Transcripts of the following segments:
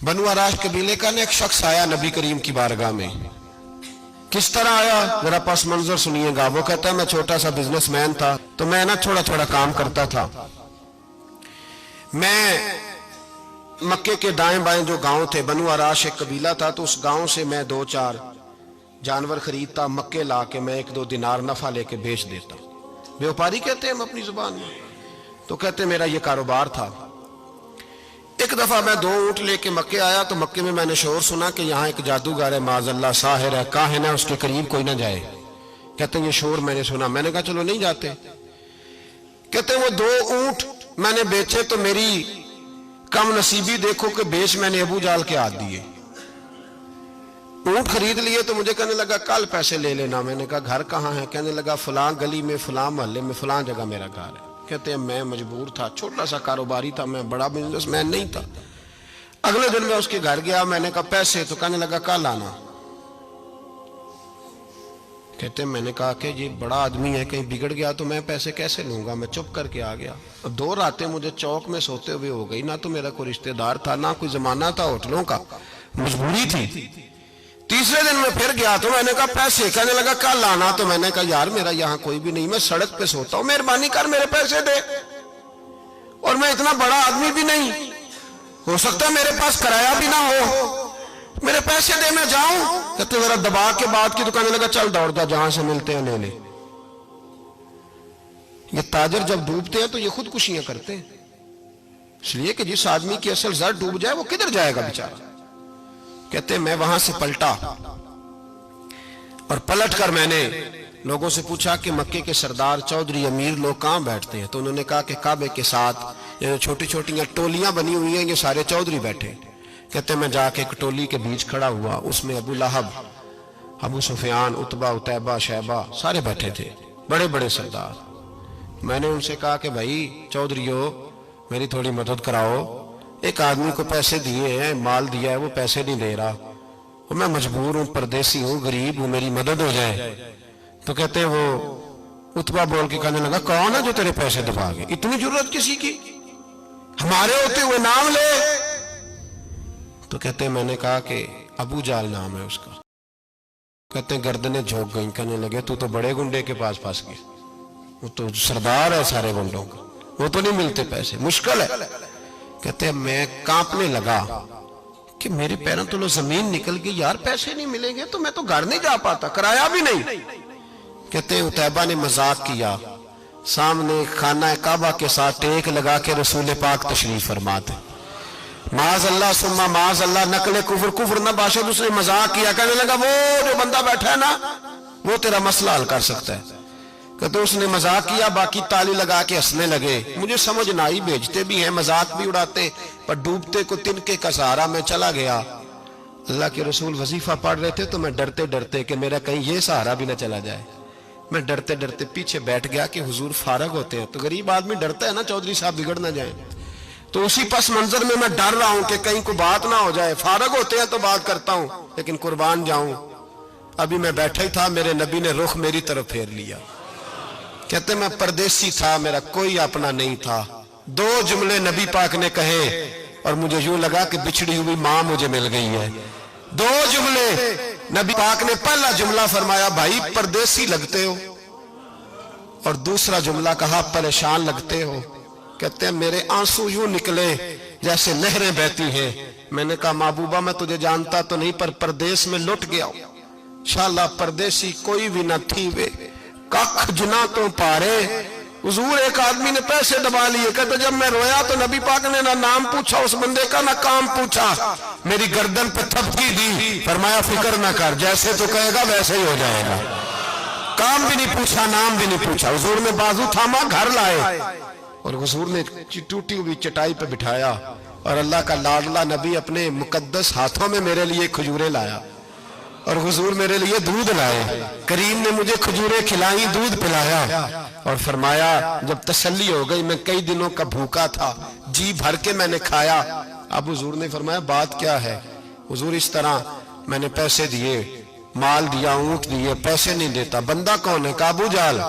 बनु आराश कबीले का ना एक शख्स आया नबी करीम की बारगाह में। किस तरह आया जरा पस मंजर सुनिएगा। वो कहता है मैं छोटा सा बिजनेसमैन था, तो मैं ना थोड़ा थोड़ा काम करता था। मैं मक्के के दाएं बाएं जो गांव थे, बनु आराश एक कबीला था, तो उस गांव से मैं 2-4 जानवर खरीदता, मक्के ला के मैं 1-2 दिनार नफा लेके बेच देता। व्यापारी कहते हैं हम अपनी जुबान में, तो कहते मेरा ये कारोबार था। एक दफा मैं 2 ऊंट लेके मक्के आया, तो मक्के में मैंने शोर सुना कि यहाँ एक जादूगर है, माज़अल्लाह साहिर है, काहिन है, उसके करीब कोई ना जाए। कहते हैं ये शोर मैंने सुना। मैंने कहा चलो नहीं जाते। कहते हैं वो 2 ऊंट मैंने बेचे तो मेरी कम नसीबी देखो कि बेच मैंने अबू जाल के हाथ दिए। ऊंट खरीद लिए तो मुझे कहने लगा कल पैसे ले लेना। मैंने कहा घर कहाँ है? कहने लगा फलां गली में, फलां मोहल्ले में, फलां जगह मेरा घर है। कहते हैं मैं मजबूर था, छोटा सा कारोबारी था, मैं बड़ा बिजनेसमैन नहीं था। अगले दिन मैं उसके घर गया, मैंने कहा पैसे, तो कहने लगा कल आना। कहते हैं मैंने कहा कि ये बड़ा आदमी है, कहीं बिगड़ गया तो मैं पैसे कैसे लूंगा। मैं चुप करके आ गया। 2 रातें मुझे चौक में सोते हुए हो गई। ना तो मेरा कोई रिश्तेदार था, ना कोई जमाना था होटलों का, मजबूरी थी। तीसरे दिन मैं फिर गया तो मैंने कहा पैसे, कहने लगा कल आना। तो मैंने कहा यार मेरा यहाँ कोई भी नहीं, मैं सड़क पे सोता हूँ, मेहरबानी कर मेरे पैसे दे। और मैं इतना बड़ा आदमी भी नहीं, हो सकता है मेरे पास किराया भी ना हो, मेरे पैसे दे मैं जाऊं। कहते जरा दबा के बात की। तो कहने लगा चल दौड़ जा, जहां से मिलते हैं ले ले। ये ताजर जब डूबते हैं तो ये खुदकुशियां करते हैं, इसलिए कि जिस आदमी की असल जर डूब जाए वो किधर जाएगा बेचारा। कहते मैं वहां से पलटा और पलट कर मैंने लोगों से पूछा कि मक्के के सरदार चौधरी अमीर लोग कहां बैठते हैं। तो उन्होंने कहा कि काबे के साथ ये छोटी छोटी टोलियां बनी हुई हैं, ये सारे चौधरी बैठे। कहते मैं जाके एक टोली के बीच खड़ा हुआ, उसमें अबू लहब, अबू सुफियान, उतबा, उतैबा, शैबा सारे बैठे थे, बड़े बड़े सरदार। मैंने उनसे कहा कि भाई चौधरीओ मेरी थोड़ी मदद कराओ, एक आदमी को पैसे दिए हैं, माल दिया है, वो पैसे नहीं दे रहा, और मैं मजबूर हूं, परदेसी हूं, गरीब हूं, मेरी मदद हो जाए। तो कहते हैं वो उतबा बोल के कहने लगा कौन है जो तेरे पैसे दबा गए? इतनी जरूरत किसी की? हमारे होते हुए नाम ले। तो कहते हैं मैंने कहा कि अबू जाल नाम है उसका। कहते हैं गर्दनें झोंक गई। कहने लगे तू तो बड़े गुंडे के पास फंस गया, वो तो सरदार है सारे गुंडों का, वो तो नहीं मिलते पैसे, मुश्किल है। कहते हैं मैं कांपने लगा कि मेरे पैरों तो जमीन निकल गई, यार पैसे नहीं मिलेंगे तो मैं तो घर नहीं जा पाता, किराया भी नहीं। कहते हैं उतैबा ने मजाक किया, सामने खाना काबा के साथ टेक लगा के रसूल पाक तशरीफ फरमाते, माज अल्लाह सुम्मा माज अल्लाह, नकले कुफर, कुफर न बाशद। उसने मजाक किया, कहने लगा वो जो बंदा बैठा है ना वो तेरा मसला हल कर सकता है। कहते उसने मजाक किया, बाकी ताली लगा के हंसने लगे। मुझे समझ ना आई, भेजते भी हैं, मजाक भी उड़ाते, पर डूबते को तिनके का सहारा मैं चला गया। अल्लाह के रसूल वजीफा पढ़ रहे थे तो मैं डरते डरते कि मेरा कहीं ये सहारा भी ना चला जाए, मैं डरते डरते पीछे बैठ गया कि हुजूर फारग होते हैं। तो गरीब आदमी डरता है ना चौधरी साहब बिगड़ ना जाए। तो उसी पस मंजर में मैं डर रहा हूं कि कहीं कोई बात ना हो जाए, फारग होते हैं तो बात करता हूं, लेकिन कुर्बान जाऊं। अभी मैं बैठा ही था, मेरे नबी ने रुख मेरी तरफ फेर लिया। कहते मैं परदेसी था, मेरा कोई अपना नहीं था। 2 जुमले नबी पाक ने कहे और मुझे यूं लगा कि बिछड़ी हुई मां मुझे मिल गई है। 2 जुमले नबी पाक ने, पहला जुमला फरमाया भाई परदेसी लगते हो, और दूसरा जुमला कहा परेशान लगते हो। कहते हैं मेरे आंसू यूं निकले जैसे नहरें बहती हैं। मैंने कहा महबूबा मैं तुझे जानता तो नहीं, पर परदेश में लुट गया हूं। इंशाअल्लाह परदेसी कोई भी न थी वे, कख जुना तो पारे। हुजूर एक आदमी ने पैसे दबा लिए। कहते जब मैं रोया तो नबी पाक ने ना नाम पूछा उस बंदे का, ना काम पूछा, मेरी गर्दन पे थपकी दी, फरमाया फिक्र ना कर, जैसे तो कहेगा वैसे ही हो जाएगा। काम भी नहीं पूछा, नाम भी नहीं पूछा। हुजूर ने बाजू थामा, घर लाए, और हुजूर ने टूटी हुई चटाई पे बिठाया, और अल्लाह का लाडला नबी अपने मुकद्दस हाथों में मेरे लिए खजूरें लाया, और हुजूर मेरे लिए दूध लाए। करीम ने मुझे खजूरें खिलाई, दूध पिलाया, और फरमाया जब तसल्ली हो गई, मैं कई दिनों का भूखा था, जी भर के मैंने खाया। अब हुजूर ने फरमाया बात क्या है? हुजूर इस तरह मैंने पैसे दिए, माल दिया, ऊंट दिए, पैसे नहीं देता। बंदा कौन है? काबू जाल।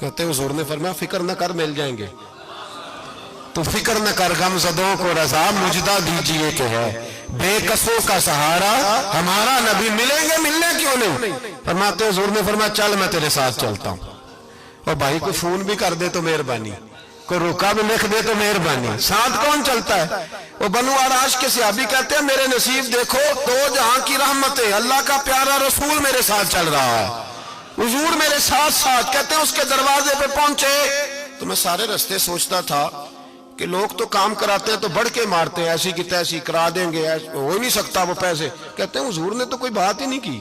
कहते हुजूर ने फरमाया फिक्र न कर, मिल जाएंगे। तो फिक्र न कर, गमज़दों को रज़ा मुजदा दीजिए कि है। بے کسوں کا سہارا ہمارا نبی، ملیں گے ملنے کیوں نہیں؟ فرماتے حضور نے فرمایا چل میں تیرے ساتھ چلتا ہوں، اور بھائی کو فون بھی کر دے تو مہربانی، کوئی روکا بھی لکھ دے تو مہربانی، ساتھ کون چلتا ہے؟ وہ بنو عراش کے صحابی کہتے ہیں میرے نصیب دیکھو، دو جہاں کی رحمتیں، اللہ کا پیارا رسول میرے ساتھ چل رہا ہے، حضور میرے ساتھ ساتھ۔ کہتے ہیں اس کے دروازے پہ پہنچے تو میں سارے رستے سوچتا تھا کہ لوگ تو کام کراتے ہیں تو بڑھ کے مارتے ہیں، ایسی کی تیسی کرا دیں گے، ہو ہی نہیں سکتا وہ پیسے۔ کہتے ہیں حضور نے تو کوئی بات ہی نہیں کی،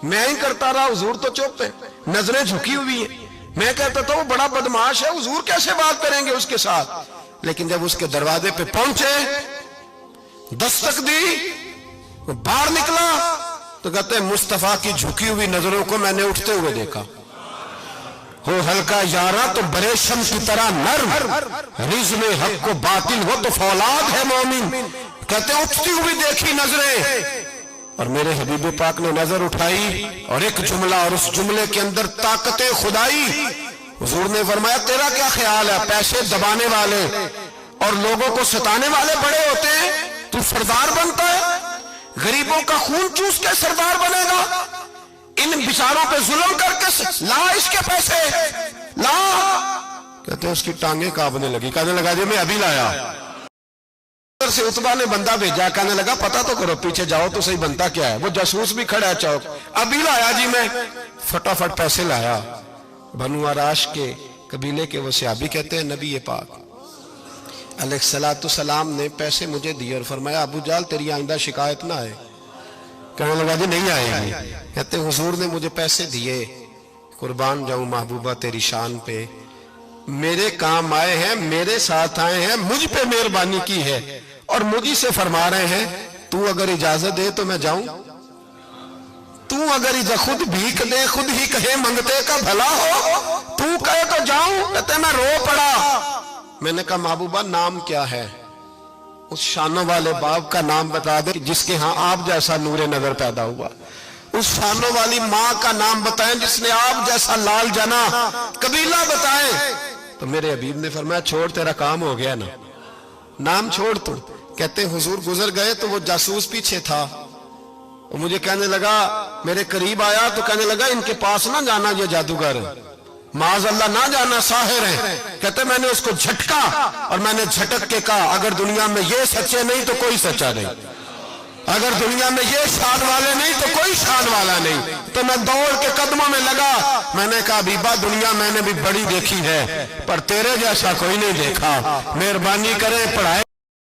میں ہی کرتا رہا، حضور تو چپ ہیں، نظریں جھکی ہوئی ہیں۔ میں کہتا تھا وہ بڑا بدماش ہے، حضور کیسے بات کریں گے اس کے ساتھ؟ لیکن جب اس کے دروازے پہ پہنچے، دستک دی، وہ باہر نکلا تو کہتے ہیں مصطفیٰ کی جھکی ہوئی نظروں کو میں نے اٹھتے ہوئے دیکھا۔ ہو ہلکا یارا تو برے شمس کی طرح نرم، رزم حق کو باطل ہو تو فولاد ہے مومن۔ کہتے ہیں اٹھتی ہوئی دیکھی نظریں، اور میرے حبیب پاک نے نظر اٹھائی اور ایک جملہ، اور اس جملے کے اندر طاقت خدائی۔ حضور نے فرمایا تیرا کیا خیال ہے؟ پیسے دبانے والے اور لوگوں کو ستانے والے بڑے ہوتے ہیں، تو سردار بنتا ہے؟ غریبوں کا خون چوس کے سردار بنے گا؟ ان بیچاروں پہ ظلم کر کے لا اس کے پیسے لا۔ کہتے ہیں اس کی ٹانگیں کانپنے لگی، کہنے لگا جی میں ابھی لایا۔ سے عتبہ نے بندہ بھیجا، کہنے لگا پتہ تو کرو، پیچھے جاؤ تو صحیح بنتا کیا ہے۔ وہ جاسوس بھی کھڑا ہے چوک، ابھی لایا جی میں، فٹافٹ پیسے لایا۔ بنو عراش کے قبیلے کے وہ صحابی کہتے ہیں نبی پاک علیہ السلام نے پیسے مجھے دیے اور فرمایا ابو جال تیری آئندہ شکایت نہ آئے۔ کہنے لگا جی نہیں آئے گی۔ کہتے ہیں حضور نے مجھے پیسے دیے، قربان جاؤں محبوبہ تیری شان پہ، میرے کام آئے ہیں، میرے ساتھ آئے ہیں، مجھ پہ مہربانی کی ہے، اور مجھے سے فرما رہے ہیں تو اگر اجازت دے تو میں جاؤں، تو اگر خود بھیک دے، خود ہی کہے منگتے کا بھلا ہو، تو کہے تو جاؤں۔ کہتے ہیں میں رو پڑا۔ میں نے کہا محبوبہ نام کیا ہے؟ اس شانوں والے باپ کا نام بتا دے جس کے ہاں آپ جیسا نور نظر پیدا ہوا، اس شانوں والی ماں کا نام بتائیں جس نے آپ جیسا لال جنا، قبیلہ بتائیں۔ تو میرے حبیب نے فرمایا چھوڑ تیرا کام ہو گیا نا، نام چھوڑ تو۔ کہتے ہیں حضور گزر گئے تو وہ جاسوس پیچھے تھا، وہ مجھے کہنے لگا، میرے قریب آیا تو کہنے لگا ان کے پاس نہ جانا، یہ جادوگر معاذ اللہ نہ جانا، ساحر ہیں۔ کہتے میں نے اس کو جھٹکا اور میں نے جھٹک کے کہا اگر دنیا میں یہ سچے نہیں تو کوئی سچا نہیں، اگر دنیا میں یہ شان والے نہیں تو کوئی شان والا نہیں۔ تو میں دوڑ کے قدموں میں لگا، میں نے کہا حبیبہ دنیا میں نے بھی بڑی دیکھی ہے پر تیرے جیسا کوئی نہیں دیکھا، مہربانی کرے پڑھائے